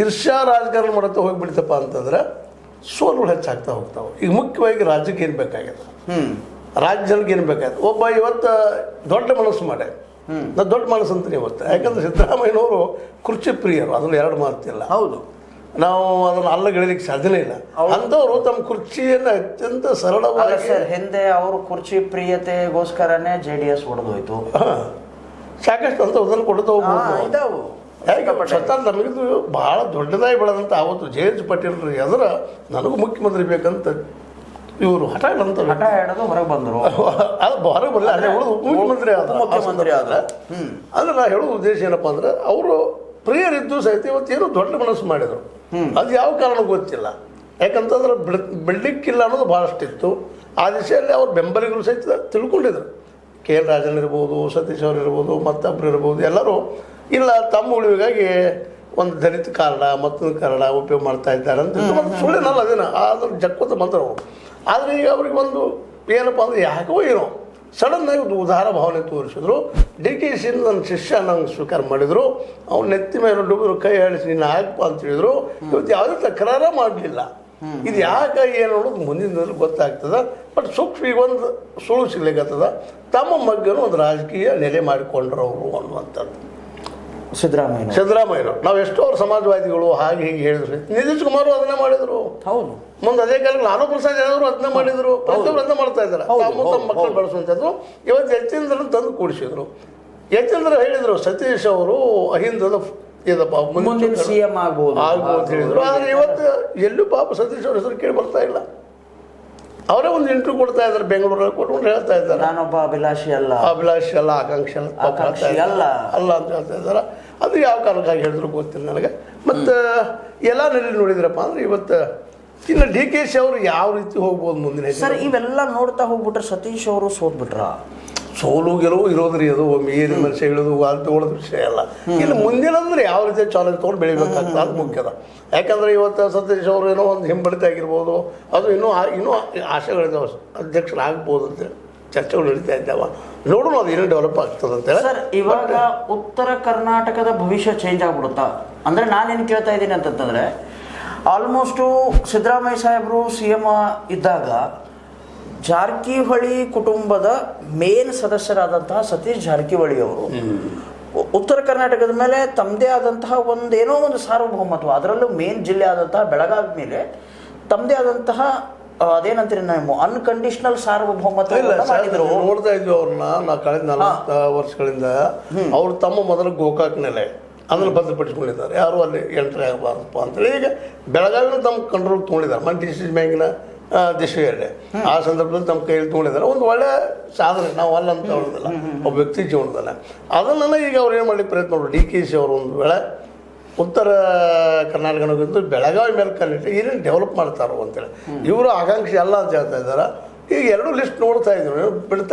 ಈರ್ಷ್ಯಾ ರಾಜಕಾರಣ ಮಾಡುತ್ತಾ ಹೋಗಿಬಿಡ್ತಪ್ಪ ಅಂತಂದ್ರೆ ಸೋಲುಗಳು ಹೆಚ್ಚಾಗ್ತಾ ಹೋಗ್ತಾವೆ. ಈಗ ಮುಖ್ಯವಾಗಿ ರಾಜ್ಯಕ್ಕೆ ಏನು ಬೇಕಾಗಿದೆ, ರಾಜ್ಯ ಜನಕ್ಕೆ ಏನು ಬೇಕಾಗಿದೆ. ಒಬ್ಬ ಇವತ್ತು ದೊಡ್ಡ ಮನಸ್ಸು ಮಾಡಿ, ನಾನು ದೊಡ್ಡ ಮನಸ್ಸು ಅಂತೀನಿ ಇವತ್ತು. ಯಾಕಂದ್ರೆ ಸಿದ್ದರಾಮಯ್ಯನವರು ಕುರ್ಚಿ ಪ್ರಿಯರು, ಅದನ್ನು ಎರಡು ಮಾತಿಲ್ಲ. ಹೌದು, ನಾವು ಅದನ್ನು ಅಲ್ಲಗಳಿಲಿಕ್ಕೆ ಸಾಧ್ಯನೇ ಇಲ್ಲ. ಅಂಥವ್ರು ತಮ್ಮ ಕುರ್ಚಿಯನ್ನು ಅತ್ಯಂತ ಸರಳವಾಗಿ ಸರ್, ಹಿಂದೆ ಅವರು ಕುರ್ಚಿ ಪ್ರಿಯತೆಗೋಸ್ಕರನೇ JDS ಹೊಡೆದೋಯ್ತು. ಸಾಕಷ್ಟು ಅಂತ ಅದನ್ನು ಕೊಡ್ತಾ ಹೋಗ್ಬೋದು. ಸ್ವತಃ ನಮಗಿದು ಭಾಳ ದೊಡ್ಡದಾಗಿ ಬೆಳೆದಂಥ ಆವತ್ತು JH ಪಾಟೀಲ್ರಿ ಅದರ ನನಗೂ ಮುಖ್ಯಮಂತ್ರಿ ಬೇಕಂತ ಇವರು ಹಠ ಹಿಡಿದು ಹೊರಗೆ ಬಂದರು. ಅದು ಹೊರಗೆ ಬರಲ್ಲ, ಅಲ್ಲೇ ಉಳಿದು ಮುಖ್ಯಮಂತ್ರಿ ಆದ್ರೆ ಅಂದ್ರೆ ನಾ ಹೇಳೋ ಉದ್ದೇಶ ಏನಪ್ಪ ಅಂದ್ರೆ ಅವರು ಪ್ರಿಯರಿದ್ದು ಸಹಿತ ಇವತ್ತೇನು ದೊಡ್ಡ ಮನಸ್ಸು ಮಾಡಿದರು. ಅದು ಯಾವ ಕಾರಣ ಗೊತ್ತಿಲ್ಲ. ಯಾಕಂತಂದ್ರೆ ಬಿಡ್ಲಿಕ್ಕಿಲ್ಲ ಅನ್ನೋದು ಭಾಳಷ್ಟಿತ್ತು. ಆ ದಿಶೆಯಲ್ಲಿ ಅವ್ರ ಬೆಂಬಲಿಗರು ಸಹಿತ ತಿಳ್ಕೊಂಡಿದ್ರು. KL ರಾಜನ್ ಇರ್ಬೋದು, ಸತೀಶ್ ಅವರು ಇರ್ಬೋದು, ಮತ್ತೊಬ್ಬರು ಇರ್ಬೋದು, ಎಲ್ಲರೂ ಇಲ್ಲ ತಮ್ಮ ಉಳಿವಿಗಾಗಿ ಒಂದು ದಲಿತ ಕಾರಣ ಮತ್ತೊಂದು ಕಾರಣ ಉಪಯೋಗ ಮಾಡ್ತಾ ಇದ್ದಾರೆ ಅಂತ ಸುಳ್ಳಿನಲ್ಲ ಅದೇನ ಅದ್ರ ಜಕ್ಕೋತ ಬಂದರು. ಆದರೆ ಈಗ ಅವ್ರಿಗೆ ಒಂದು ಏನಪ್ಪ ಅಂದರೆ ಯಾಕೋ ಏನೋ ಸಡನ್ನಾಗಿ ಒಂದು ಉದಾರ ಭಾವನೆ ತೋರಿಸಿದ್ರು. DKC ನನ್ನ ಶಿಷ್ಯ ನಂಗೆ ಸ್ವೀಕಾರ ಮಾಡಿದರು. ಅವ್ನು ನೆತ್ತಿ ಮೇಲೆ ಹುಡುಗರು ಕೈ ಆಡಿಸಿ ನೀನು ಹಾಕಪ್ಪ ಅಂತ ಹೇಳಿದ್ರು. ಇವತ್ತು ಯಾವುದೇ ತಕರಾರ ಮಾಡಲಿಲ್ಲ. ಇದು ಯಾಕೆ ಏನು ಅನ್ನೋದು ಮುಂದಿನ ದಿನದಲ್ಲಿ ಗೊತ್ತಾಗ್ತದೆ. ಬಟ್ ಸೂಕ್ಷ್ಮ ಈಗ ಒಂದು ಸುಳ್ಳು ಸಿಗ್ಲಿಕ್ಕತ್ತದ. ತಮ್ಮ ಮಗ್ಗನು ಒಂದು ರಾಜಕೀಯ ನೆಲೆ ಮಾಡಿಕೊಂಡ್ರು ಅವರು ಅನ್ನುವಂಥದ್ದು ಸಿದ್ದರಾಮಯ್ಯನವರು. ನಾವು ಎಷ್ಟೋ ಅವ್ರ ಸಮಾಜವಾದಿಗಳು ಹಾಗೆ ಹೀಗೆ ಹೇಳಿದ್ರು. ನಿತೀಶ್ ಕುಮಾರ್ ಅದನ್ನೇ ಮಾಡಿದರು. ಹೌದು, ಮುಂದೆ ಅದೇ ಕಾಲಕ್ಕೆ ಲಾಲೂ ಪ್ರಸಾದ್ ಯಾದವ್ ಅದನ್ನ ಮಾಡಿದ್ರು. ಪ್ರತಿಯೊಬ್ಬರು ಅದನ್ನ ಮಾಡ್ತಾ ಇದ್ದಾರೆ. ತಮ್ಮ ಮಕ್ಕಳು ಬೆಳೆಸುವಂಥದ್ದು. ಇವತ್ತು ಯತೀಂದ್ರನ ತಂದು ಕೂಡಿಸಿದ್ರು. ಯತೀಂದ್ರ ಹೇಳಿದರು ಸತೀಶ್ ಅವರು ಅಹಿಂದದ ಇದಪ್ಪ ಮುಂದಿನ CM ಆಗ್ಬೋದು ಹೇಳಿದ್ರು. ಆದರೆ ಇವತ್ತು ಎಲ್ಲೂ ಪಾಪ ಸತೀಶ್ ಅವ್ರ ಹೆಸರು ಕೇಳಿ ಬರ್ತಾ ಇಲ್ಲ. ಅವರೇ ಒಂದು ಇಂಟರ್ವ್ಯೂ ಕೊಡ್ತಾ ಇದ್ದಾರೆ, ಬೆಂಗಳೂರಲ್ಲಿ ಕೊಟ್ಕೊಂಡು ಹೇಳ್ತಾ ಇದ್ದಾರೆ ನಾನೊಬ್ಬ ಅಭಿಲಾಷಿ ಅಲ್ಲ, ಆಕಾಂಕ್ಷಿ ಅಲ್ಲ ಅಂತ ಹೇಳ್ತಾ ಇದ್ದಾರೆ. ಅದು ಯಾವ ಕಾರಣಕ್ಕಾಗಿ ಹೇಳಿದ್ರು ಗೊತ್ತಿಲ್ಲ ನನಗೆ. ಮತ್ತು ಎಲ್ಲ ನೆಲೆ ನೋಡಿದ್ರಪ್ಪ ಅಂದ್ರೆ ಇವತ್ತು ಇನ್ನು DKC ಅವರು ಯಾವ ರೀತಿ ಹೋಗ್ಬೋದು ಮುಂದಿನ ಸರ್. ಇವೆಲ್ಲ ನೋಡ್ತಾ ಹೋಗ್ಬಿಟ್ರೆ ಸತೀಶ್ ಅವರು ಸೋತ್ಬಿಟ್ರ. ಸೋಲು ಗೆಲುವು ಇರೋದ್ರಿ, ಅದು ಒಮ್ಮೆ ಏನು ಮನುಷ್ಯ ಹೇಳೋದು ಅದು ತಗೊಳ್ಳೋದು ವಿಷಯ ಅಲ್ಲ. ಇನ್ನು ಮುಂದಿನಂದ್ರೆ ಯಾವ ರೀತಿ ಚಾಲೆಂಜ್ ತೊಗೊಂಡು ಬೆಳಿಬೇಕಾಗ್ತದೆ, ಅದು ಮುಖ್ಯದ. ಯಾಕಂದರೆ ಇವತ್ತು ಸತೀಶ್ ಅವರು ಏನೋ ಒಂದು ಹಿಂಬಡಿತ ಆಗಿರ್ಬೋದು, ಅದು ಇನ್ನೂ ಆಶೆಗಳಿದ್ದಾವೆ, ಅಧ್ಯಕ್ಷರಾಗ್ಬೋದು ಅಂತೇಳಿ ಚರ್ಚೆಗಳು ನಡೀತಾ ಇದ್ದಾವೆ. ನೋಡೋಣ ಅದು ಏನೋ ಡೆವಲಪ್ ಆಗ್ತದೆ ಅಂತೇಳಿ. ಸರ್, ಇವಾಗ ಉತ್ತರ ಕರ್ನಾಟಕದ ಭವಿಷ್ಯ ಚೇಂಜ್ ಆಗ್ಬಿಡುತ್ತಾ ಅಂದರೆ ನಾನೇನು ಕೇಳ್ತಾ ಇದ್ದೀನಿ ಅಂತಂತಂದರೆ, ಆಲ್ಮೋಸ್ಟು ಸಿದ್ದರಾಮಯ್ಯ ಸಾಹೇಬರು CM ಇದ್ದಾಗ ಜಾರಕಿಹೊಳಿ ಕುಟುಂಬದ ಮೇನ್ ಸದಸ್ಯರಾದಂತಹ ಸತೀಶ್ ಜಾರಕಿಹೊಳಿ ಅವರು ಉತ್ತರ ಕರ್ನಾಟಕದ ಮೇಲೆ ತಮ್ಮದೇ ಆದಂತಹ ಒಂದೇನೋ ಒಂದು ಸಾರ್ವಭೌಮತ್ವ, ಅದರಲ್ಲೂ ಮೇನ್ ಜಿಲ್ಲೆ ಆದಂತಹ ಬೆಳಗಾವಿ ಮೇಲೆ ತಮ್ಮದೇ ಆದಂತಹ ಅದೇನಂತೀರಿ ನಾವು ಅನ್ಕಂಡೀಷನಲ್ ಸಾರ್ವಭೌಮತ್ವ ಮಾಡಿದ್ರು. ನೋಡ್ತಾ ಇದ್ವಿ ಅವ್ರನ್ನ. ನಾ ಕಳೆದ 40 ವರ್ಷಗಳಿಂದ ಅವ್ರು ತಮ್ಮ ಮೊದಲು ಗೋಕಾಕ್ ನೆಲೆ ಅದನ್ನು ಭದ್ರಪಡಿಸ್ಕೊಂಡಿದ್ದಾರೆ. ಯಾರು ಅಲ್ಲಿ ಎಂಟ್ರಿ ಆಗಬಾರ್ದಪ್ಪ ಅಂತೇಳಿ ಈಗ ಬೆಳಗಾವಿನ ತಮ್ಮ ಕಂಟ್ರೋಲ್ ತೊಗೊಂಡಿದ್ದಾರೆ. ಮನ್ DCC ಬ್ಯಾಂಕಿನ ದಿಶೆಯಲ್ಲೇ ಆ ಸಂದರ್ಭದಲ್ಲಿ ತಮ್ಮ ಕೈಯಲ್ಲಿ ತೊಗೊಂಡಿದ್ದಾರೆ. ಒಂದು ಒಳ್ಳೆ ಸಾಧನೆ, ನಾವು ಅಲ್ಲ ಅಂತ ಹೇಳೋದಿಲ್ಲ, ಒಬ್ಬ ವ್ಯಕ್ತಿ ಜೀವನದಲ್ಲ. ಅದನ್ನೆಲ್ಲ ಈಗ ಅವ್ರು ಏನು ಮಾಡಲಿಕ್ಕೆ ಪ್ರಯತ್ನ ಮಾಡೋರು. DKC ಅವರು ಒಂದು ವೇಳೆ ಉತ್ತರ ಕರ್ನಾಟಕನಗಿಂತ ಬೆಳಗಾವಿ ಮೇಲೆ ಕನ್ನಿಟ್ಟು ಏನೇನು ಡೆವಲಪ್ ಮಾಡ್ತಾರೋ ಅಂತೇಳಿ ಇವರು ಆಕಾಂಕ್ಷಿ ಅಲ್ಲ ಅಂತ ಹೇಳ್ತಾ ಇದ್ದಾರೆ. ಈಗ ಎರಡೂ ಲಿಸ್ಟ್ ನೋಡ್ತಾ ಇದ್ರು, ಬಿಡ್ತಾ